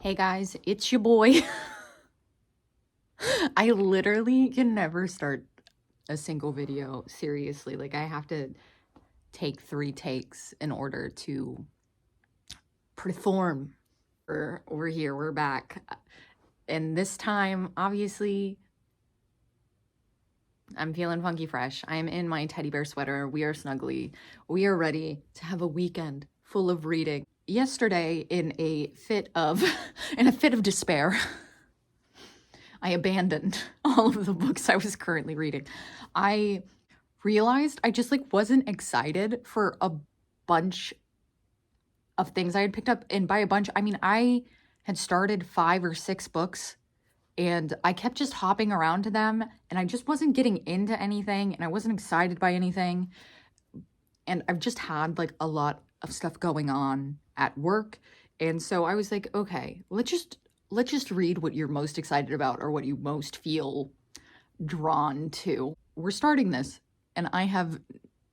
Hey guys, it's your boy. I literally can never start a single video seriously. Like, I have to take 3 takes in order to perform. We're here, we're back. And this time, obviously, I'm feeling funky fresh. I'm in my teddy bear sweater. We are snuggly. We are ready to have a weekend full of reading. Yesterday, in a fit of despair, I abandoned all of the books I was currently reading. I realized I just wasn't excited for a bunch of things I had picked up. And by a bunch, I mean, I had started 5 or 6 books and I kept just hopping around to them and I just wasn't getting into anything and I wasn't excited by anything. And I've just had a lot of stuff going on at work. And so I was like, okay, let's just read what you're most excited about or what you most feel drawn to. We're starting this, and I have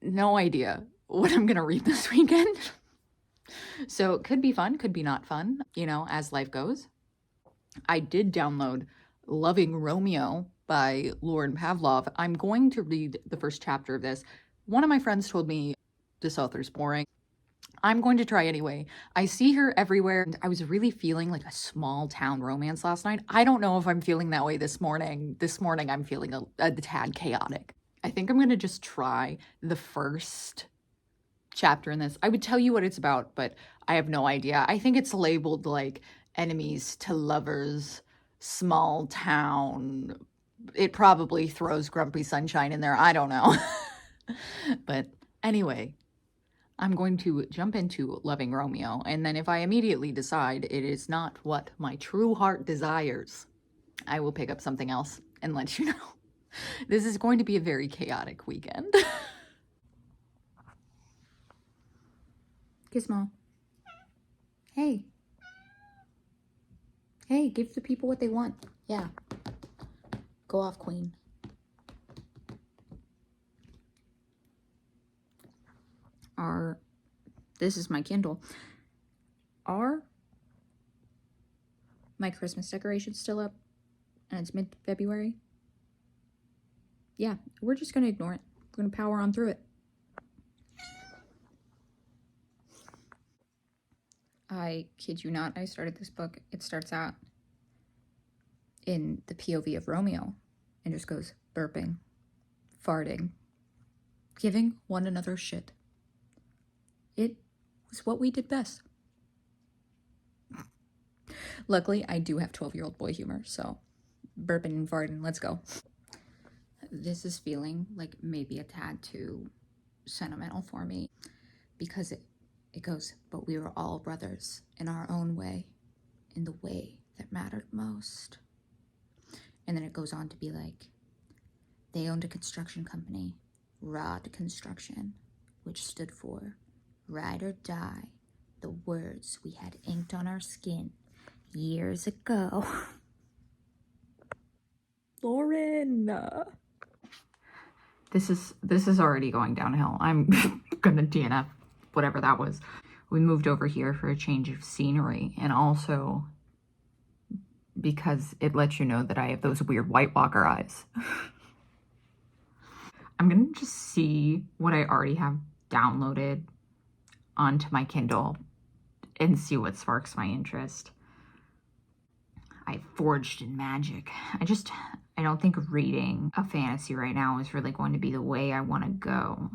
no idea what I'm gonna read this weekend. So it could be fun, could be not fun, as life goes. I did download Loving Romeo by Lauren Pavlov. I'm going to read the first chapter of this. One of my friends told me this author's boring. I'm going to try anyway. I see her everywhere. And I was really feeling like a small town romance last night. I don't know if I'm feeling that way this morning. This morning I'm feeling a tad chaotic. I think I'm going to just try the first chapter in this. I would tell you what it's about, but I have no idea. I think it's labeled like enemies to lovers, small town. It probably throws Grumpy Sunshine in there. I don't know. But anyway, I'm going to jump into Loving Romeo, and then if I immediately decide it is not what my true heart desires, I will pick up something else and let you know. This is going to be a very chaotic weekend. Gizmo. Hey. Hey, give the people what they want. Yeah. Go off, queen. This is my Kindle. Are my Christmas decorations still up? And it's mid-February? Yeah, we're just gonna ignore it. We're gonna power on through it. I kid you not, I started this book. It starts out in the POV of Romeo and just goes burping, farting, giving one another shit. It was what we did best. Luckily, I do have 12-year-old boy humor, so burping and farting, let's go. This is feeling like maybe a tad too sentimental for me because it goes, but we were all brothers in our own way, in the way that mattered most. And then it goes on to be like, they owned a construction company, Rod Construction, which stood for Ride or Die, the words we had inked on our skin years ago. Lauren! This is already going downhill. I'm gonna DNF whatever that was. We moved over here for a change of scenery, and also because it lets you know that I have those weird White Walker eyes. I'm gonna just see what I already have downloaded onto my Kindle and see what sparks my interest. I forged in magic. I don't think reading a fantasy right now is really going to be the way I want to go.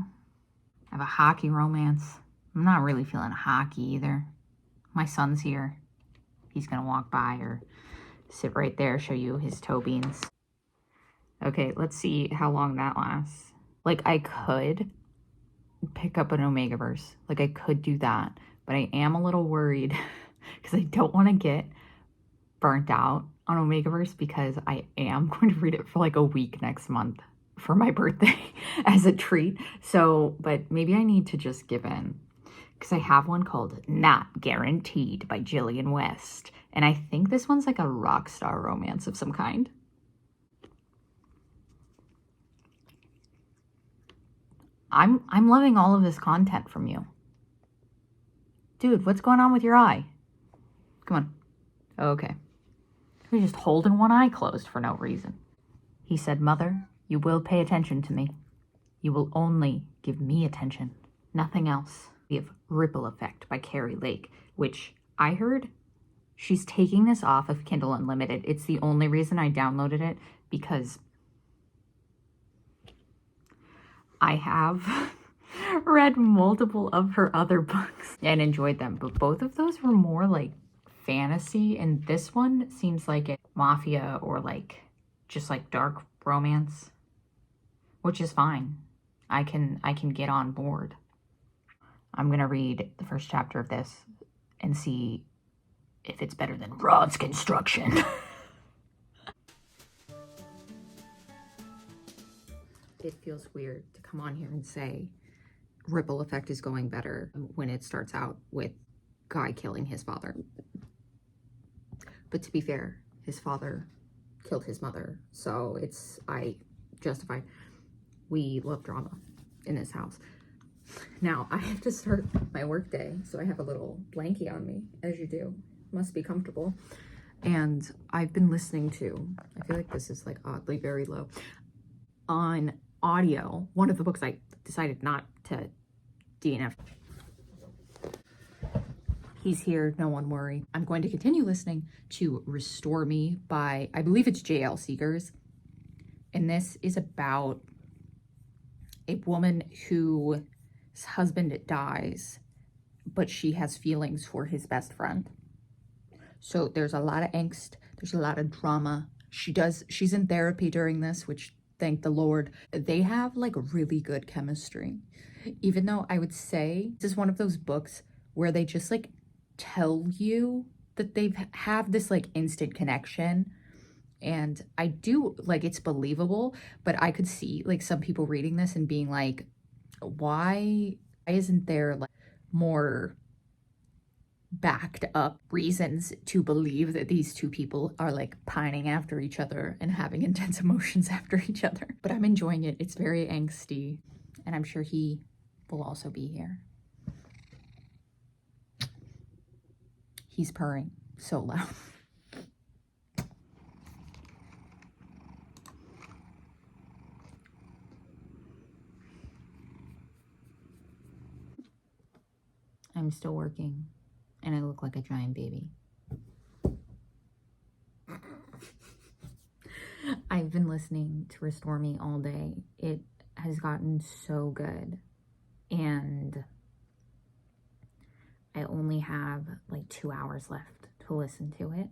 I have a hockey romance. I'm not really feeling hockey either. My son's here. He's gonna walk by or sit right there, show you his toe beans. Okay, let's see how long that lasts. I could pick up an Omegaverse. I could do that, but I am a little worried because I don't want to get burnt out on Omegaverse because I am going to read it for a week next month for my birthday as a treat. So, but maybe I need to just give in because I have one called Not Guaranteed by Jillian West. And I think this one's a rock star romance of some kind. I'm loving all of this content from you. Dude, what's going on with your eye? Come on. Okay. He was just holding one eye closed for no reason. He said, "Mother, you will pay attention to me. You will only give me attention, nothing else." We have Ripple Effect by Carrie Lake, which I heard she's taking this off of Kindle Unlimited. It's the only reason I downloaded it, because I have read multiple of her other books and enjoyed them, but both of those were more like fantasy, and this one seems like a mafia or like just like dark romance, which is fine. I can get on board. I'm gonna read the first chapter of this and see if it's better than Rod's Construction. It feels weird to come on here and say Ripple Effect is going better when it starts out with guy killing his father. But to be fair, his father killed his mother, so I justify. We love drama in this house. Now, I have to start my work day, so I have a little blankie on me, as you do. Must be comfortable. And I've been listening to, I feel like this is like oddly very low, on audio, one of the books I decided not to DNF. He's here, no one worry. I'm going to continue listening to Restore Me by, I believe it's J.L. Seegers. And this is about a woman whose husband dies, but she has feelings for his best friend. So there's a lot of angst, there's a lot of drama. She's in therapy during this, which thank the Lord. They have like really good chemistry. Even though I would say this is one of those books where they just like tell you that they have this like instant connection. And I do, like, it's believable, but I could see like some people reading this and being like, why isn't there like more backed up reasons to believe that these two people are like pining after each other and having intense emotions after each other? But I'm enjoying it. It's very angsty, and I'm sure he will also be here. He's purring so loud. I'm still working, and I look like a giant baby. I've been listening to Restore Me all day. It has gotten so good, and I only have like 2 hours left to listen to it,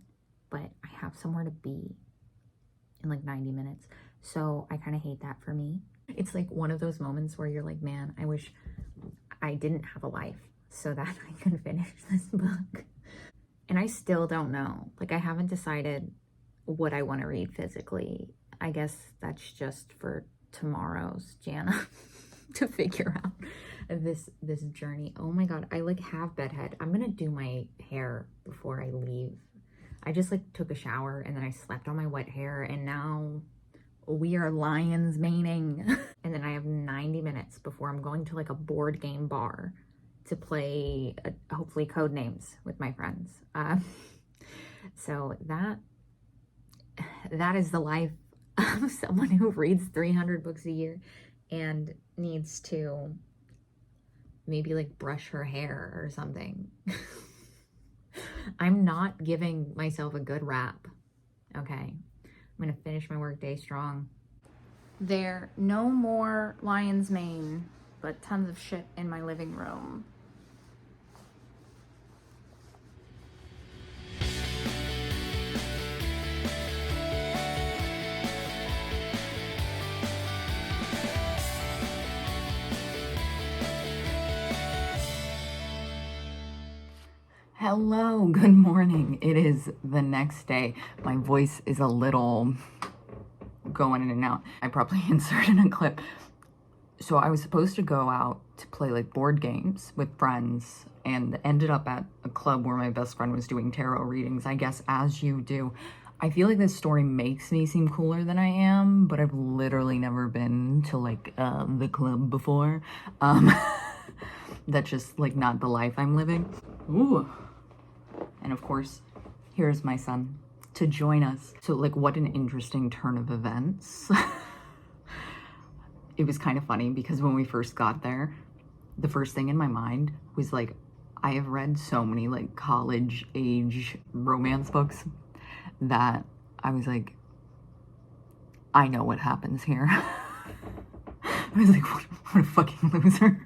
but I have somewhere to be in like 90 minutes. So I kind of hate that for me. It's like one of those moments where you're like, man, I wish I didn't have a life so that I could finish this book. And I still don't know. Like, I haven't decided what I want to read physically. I guess that's just for tomorrow's Jana to figure out this journey. Oh my god, I like have bedhead. I'm gonna do my hair before I leave. I just like took a shower and then I slept on my wet hair, and now we are lion's maning. And then I have 90 minutes before I'm going to like a board game bar to play hopefully code names with my friends. So that is the life of someone who reads 300 books a year and needs to maybe like brush her hair or something. I'm not giving myself a good rap. Okay, I'm gonna finish my workday strong. There no more lion's mane, but tons of shit in my living room. Hello, good morning. It is the next day. My voice is a little going in and out. I probably inserted a clip. So I was supposed to go out to play like board games with friends and ended up at a club where my best friend was doing tarot readings, I guess, as you do. I feel like this story makes me seem cooler than I am, but I've literally never been to like the club before. That's just like not the life I'm living. Ooh. And of course, here's my son to join us. So like, what an interesting turn of events. It was kind of funny because when we first got there, the first thing in my mind was like, I have read so many like college age romance books that I was like, I know what happens here. I was like, what a fucking loser.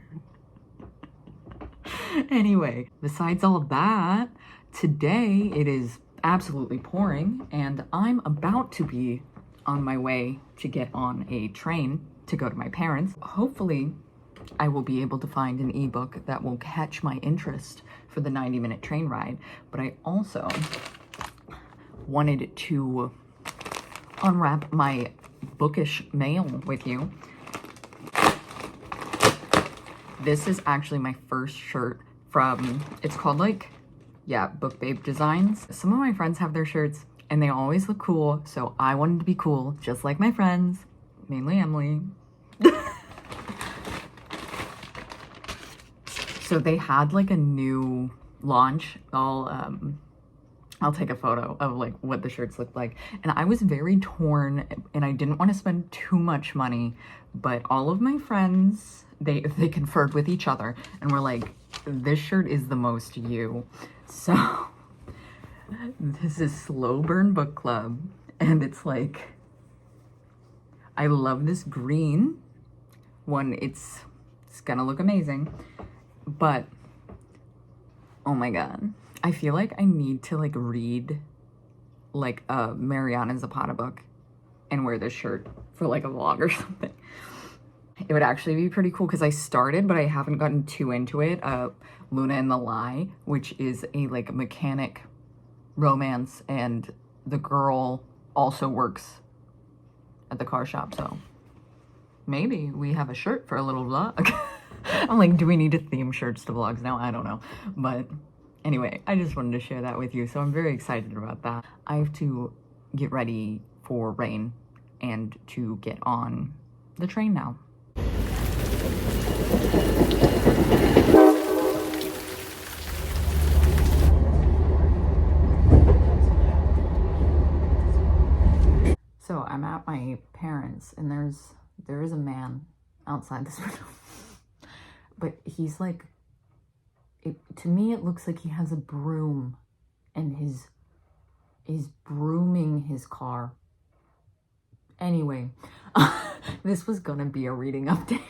Anyway, besides all of that, today it is absolutely pouring and I'm about to be on my way to get on a train to go to my parents. Hopefully I will be able to find an ebook that will catch my interest for the 90-minute train ride, but I also wanted to unwrap my bookish mail with you. This is actually my first shirt from, it's called like, yeah, Book Babe Designs. Some of my friends have their shirts and they always look cool, so I wanted to be cool, just like my friends, mainly Emily. So they had like a new launch. I'll take a photo of like what the shirts look like. And I was very torn and I didn't want to spend too much money, but all of my friends, they conferred with each other and were like, this shirt is the most you. So this is Slow Burn Book Club and it's like, I love this green one. It's gonna look amazing, but oh my God. I feel like I need to like read like a Mariana Zapata book and wear this shirt for like a vlog or something. It would actually be pretty cool because I started, but I haven't gotten too into it. Luna and the Lie, which is a like mechanic romance and the girl also works at the car shop. So maybe we have a shirt for a little vlog. I'm like, do we need to theme shirts to vlogs now? I don't know. But anyway, I just wanted to share that with you. So I'm very excited about that. I have to get ready for rain and to get on the train now. So I'm at my parents and there is a man outside this window. But he's like, to me it looks like he has a broom and is brooming his car. Anyway, this was gonna be a reading update,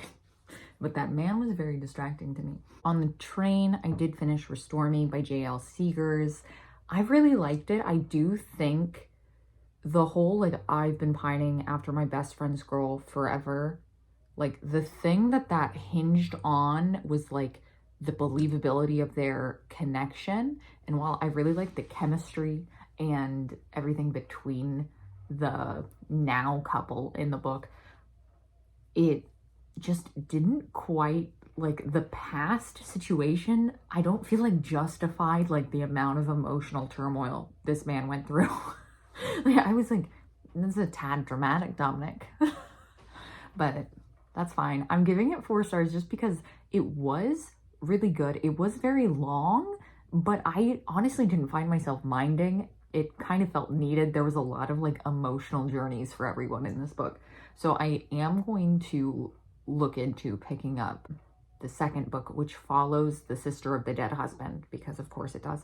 but that man was very distracting to me. On the train, I did finish Restore Me by J.L. Seegers. I really liked it. I do think the whole, like, I've been pining after my best friend's girl forever, like, the thing that hinged on was, like, the believability of their connection. And while I really like the chemistry and everything between the now couple in the book, it just didn't quite, like, the past situation, I don't feel like justified, like, the amount of emotional turmoil this man went through. Like, I was like, this is a tad dramatic, Dominic. But that's fine. I'm giving it 4 stars just because it was really good. It was very long, but I honestly didn't find myself minding. It kind of felt needed. There was a lot of like emotional journeys for everyone in this book. So I am going to look into picking up the second book, which follows the sister of the dead husband, because of course it does.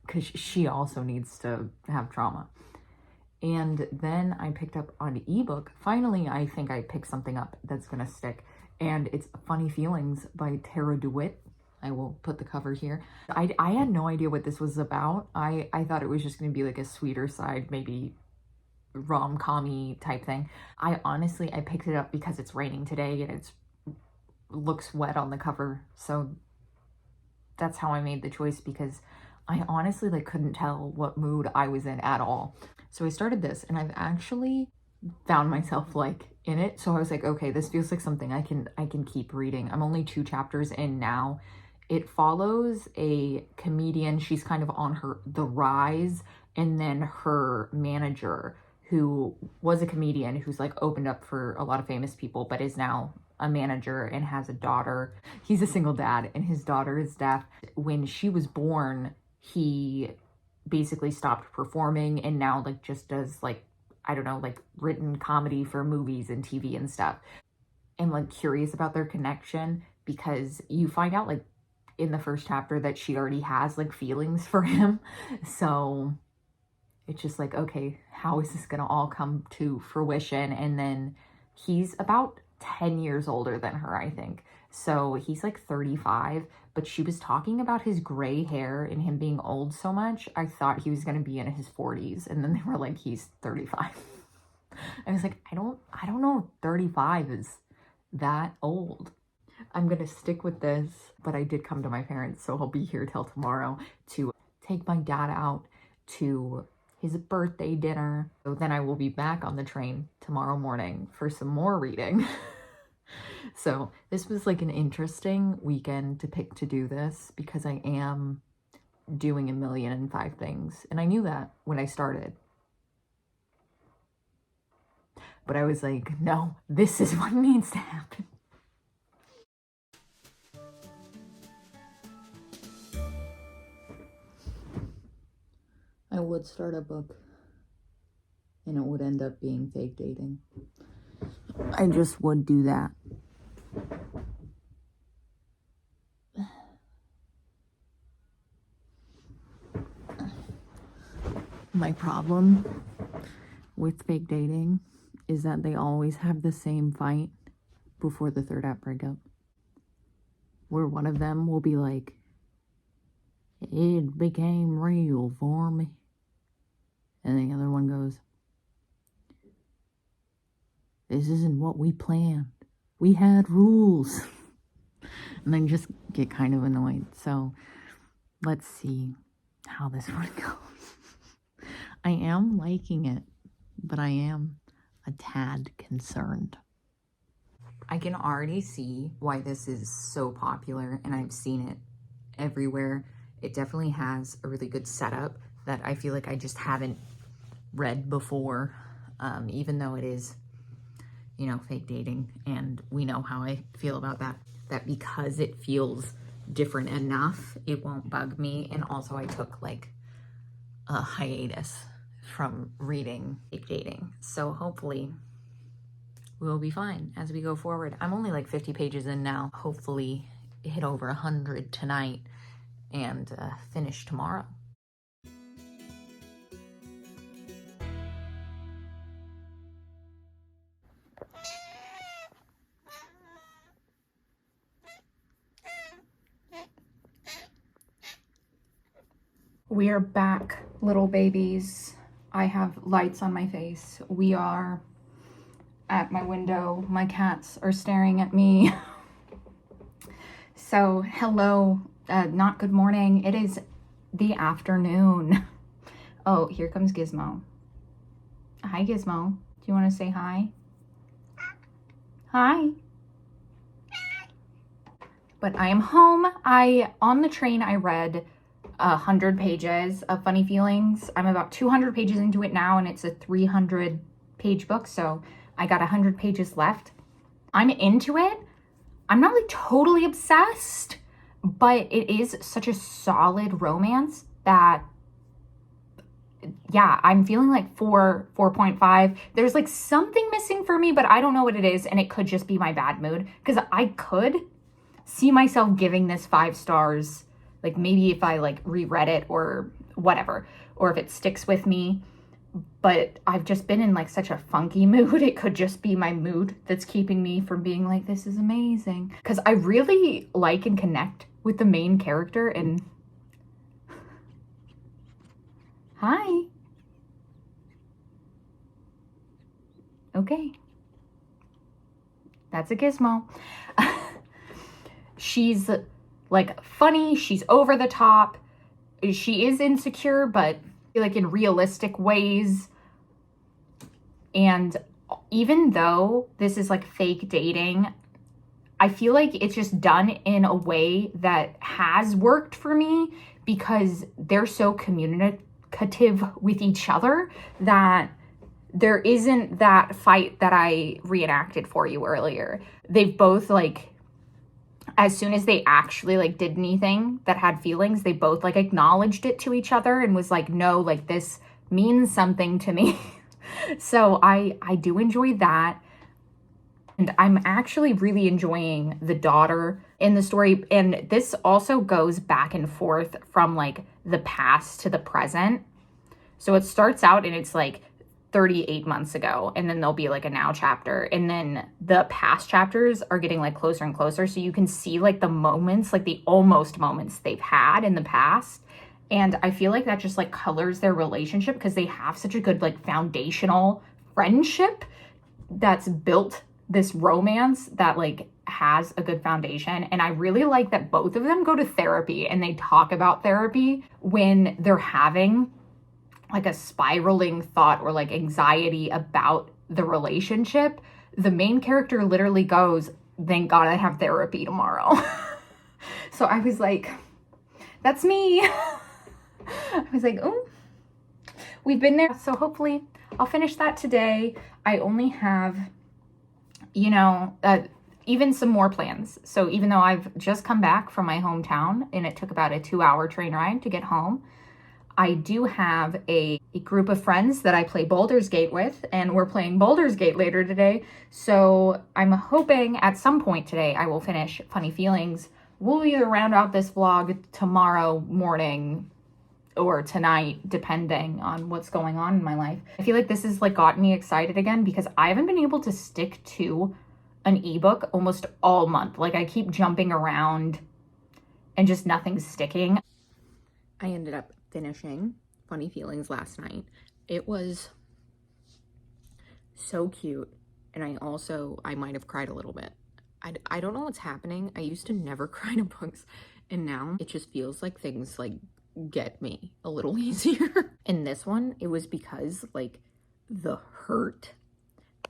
Because she also needs to have trauma. And then I picked up on ebook. Finally, I think I picked something up that's gonna stick. And it's Funny Feelings by Tara DeWitt. I will put the cover here. I had no idea what this was about. I thought it was just gonna be like a sweeter side, maybe rom-com-y type thing. I picked it up because it's raining today and it looks wet on the cover. So that's how I made the choice, because I honestly like couldn't tell what mood I was in at all. So I started this and I've actually found myself like in it. So I was like, okay, this feels like something I can keep reading. I'm only 2 chapters in now. It follows a comedian. She's kind of on the rise, and then her manager, who was a comedian who's like opened up for a lot of famous people, but is now a manager and has a daughter. He's a single dad and his daughter is deaf. When she was born, he basically stopped performing and now like just does like, I don't know, like written comedy for movies and TV and stuff. And like curious about their connection because you find out like in the first chapter that she already has like feelings for him. So it's just like, okay, how is this gonna all come to fruition? And then he's about 10 years older than her, I think. So he's like 35, but she was talking about his gray hair and him being old so much. I thought he was gonna be in his 40s, and then they were like, he's 35. I was like, I don't know if 35 is that old. I'm gonna stick with this, but I did come to my parents, so I'll be here till tomorrow to take my dad out to his birthday dinner. So then I will be back on the train tomorrow morning for some more reading. So this was like an interesting weekend to pick to do this because I am doing 1,000,005 things. And I knew that when I started. But I was like, no, this is what needs to happen. I would start a book and it would end up being fake dating. I just would do that. My problem with fake dating is that they always have the same fight before the third act breakup, where one of them will be like, it became real for me, and the other one goes, this isn't what we planned, we had rules. And then just get kind of annoyed. So let's see how this one goes. I am liking it, but I am a tad concerned. I can already see why this is so popular, and I've seen it everywhere. It definitely has a really good setup that I feel like I just haven't read before, even though it is, you know, fake dating, and we know how I feel about that. That because it feels different enough, it won't bug me. And also I took like a hiatus from reading fake dating. So hopefully we'll be fine as we go forward. I'm only like 50 pages in now. Hopefully hit over 100 tonight and finish tomorrow. We are back, little babies. I have lights on my face. We are at my window. My cats are staring at me. So, hello, not good morning. It is the afternoon. Oh, here comes Gizmo. Hi, Gizmo. Do you want to say hi? Hi. But I am home. On the train, I read 100 pages of Funny Feelings. I'm about 200 pages into it now, and it's a 300-page book, so I got 100 pages left. I'm into it. I'm not like totally obsessed, but it is such a solid romance that, yeah, I'm feeling like 4.5. There's like something missing for me, but I don't know what it is, and it could just be my bad mood, because I could see myself giving this 5 stars, like maybe if I like reread it or whatever, or if it sticks with me. But I've just been in like such a funky mood. It could just be my mood that's keeping me from being like, this is amazing. Because I really like and connect with the main character. And hi. Okay. That's a Gizmo. She's like funny, she's over the top, she is insecure, but like in realistic ways. And even though this is like fake dating, I feel like it's just done in a way that has worked for me because they're so communicative with each other that there isn't that fight that I reenacted for you earlier. They've both like as soon as they actually like did anything that had feelings, they both like acknowledged it to each other and was like, no, like this means something to me. So I do enjoy that. And I'm actually really enjoying the daughter in the story. And this also goes back and forth from like the past to the present. So it starts out and it's like 38 months ago, and then there'll be like a now chapter. And then the past chapters are getting like closer and closer. So you can see like the moments, like the almost moments they've had in the past. And I feel like that just like colors their relationship because they have such a good like foundational friendship that's built this romance that like has a good foundation. And I really like that both of them go to therapy and they talk about therapy when they're having like a spiraling thought or like anxiety about the relationship. The main character literally goes, thank God I have therapy tomorrow. So I was like, that's me. I was like, oh, we've been there. So hopefully I'll finish that today. I only have, you know, even some more plans. So even though I've just come back from my hometown and it took about a 2-hour train ride to get home, I do have a group of friends that I play Baldur's Gate with, and we're playing Baldur's Gate later today. So I'm hoping at some point today I will finish Funny Feelings. We'll either round out this vlog tomorrow morning or tonight, depending on what's going on in my life. I feel like this has like got me excited again because I haven't been able to stick to an ebook almost all month. Like I keep jumping around and just nothing's sticking. I ended up finishing Funny Feelings last night. It was so cute. And I might have cried a little bit. I don't know what's happening. I used to never cry to books. And now it just feels like things like get me a little easier. In this one, it was because like the hurt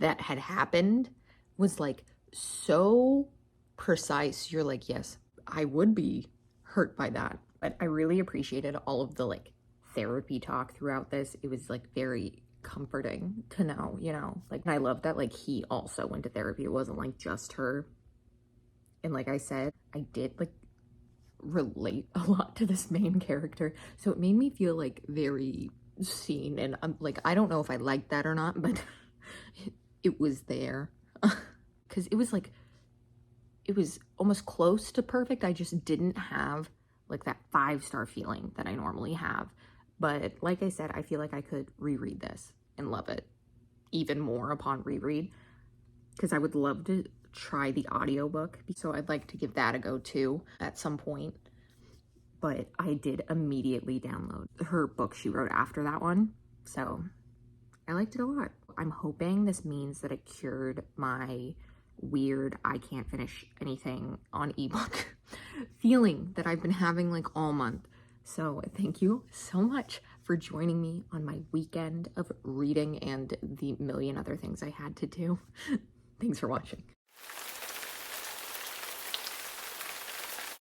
that had happened was like so precise. You're like, yes, I would be hurt by that. But I really appreciated all of the like therapy talk throughout this. It was like very comforting to know, you know, like, and I love that like he also went to therapy. It wasn't like just her. And like I said, I did like relate a lot to this main character. So it made me feel like very seen. And I'm like, I don't know if I liked that or not, but it was there. Because it was like, it was almost close to perfect. I just didn't have like that 5-star feeling that I normally have. But like I said, I feel like I could reread this and love it even more upon reread, because I would love to try the audiobook. So I'd like to give that a go too at some point. But I did immediately download her book she wrote after that one. So I liked it a lot. I'm hoping this means that it cured my weird I can't finish anything on ebook feeling that I've been having like all month. So thank you so much for joining me on my weekend of reading and the million other things I had to do. Thanks for watching.